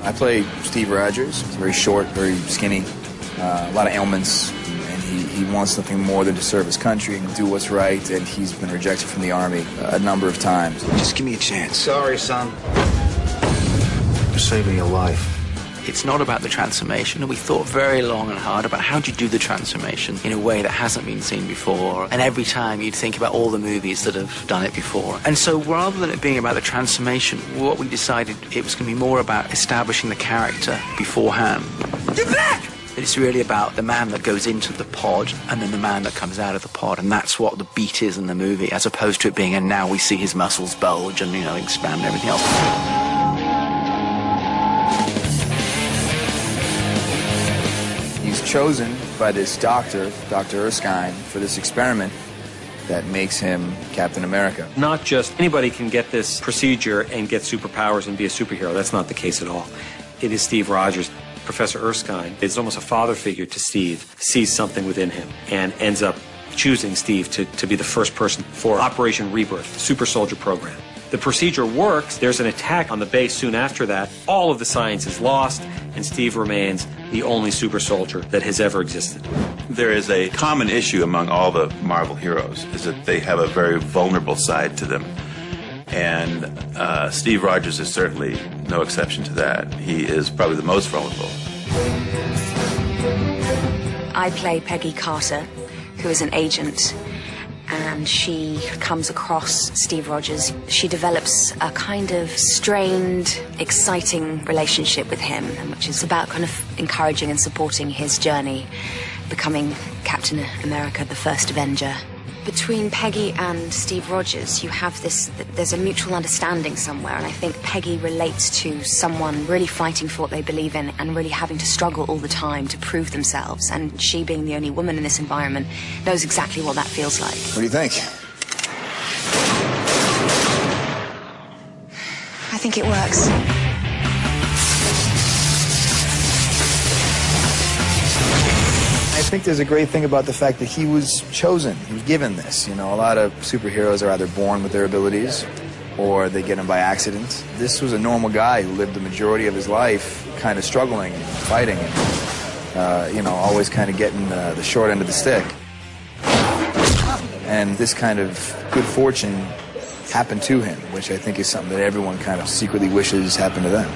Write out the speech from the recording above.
I play Steve Rogers. He's very short, very skinny, a lot of ailments, and he wants nothing more than to serve his country and do what's right, and he's been rejected from the Army a number of times. Just give me a chance. Sorry, son. You're saving your life. It's not about the transformation, and we thought very long and hard about how do you do the transformation in a way that hasn't been seen before, and every time you'd think about all the movies that have done it before. And so rather than it being about the transformation, what we decided it was going to be more about establishing the character beforehand. Get back! It's really about the man that goes into the pod and then the man that comes out of the pod, and that's what the beat is in the movie, as opposed to it being, and now we see his muscles bulge and, you know, expand and everything else. Chosen by this doctor, Dr. Erskine, for this experiment that makes him Captain America. Not just anybody can get this procedure and get superpowers and be a superhero. That's not the case at all. It is Steve Rogers. Professor Erskine is almost a father figure to Steve, sees something within him, and ends up choosing Steve to be the first person for Operation Rebirth, Super Soldier Program. The procedure works. There's an attack on the base soon after that. All of the science is lost, and Steve remains the only super soldier that has ever existed. There is a common issue among all the Marvel heroes, is that they have a very vulnerable side to them. And Steve Rogers is certainly no exception to that. He is probably the most vulnerable. I play Peggy Carter, who is an agent, and she comes across Steve Rogers. She develops a kind of strained, exciting relationship with him, which is about kind of encouraging and supporting his journey, becoming Captain America, the first Avenger. Between Peggy and Steve Rogers, you have this, there's a mutual understanding somewhere, and I think Peggy relates to someone really fighting for what they believe in and really having to struggle all the time to prove themselves, and she, being the only woman in this environment, knows exactly what that feels like. What do you think? I think it works. I think there's a great thing about the fact that he was chosen. He was given this. You know, a lot of superheroes are either born with their abilities or they get them by accident. This was a normal guy who lived the majority of his life kind of struggling and fighting and, you know, always kind of getting the short end of the stick. And this kind of good fortune happened to him, which I think is something that everyone kind of secretly wishes happened to them.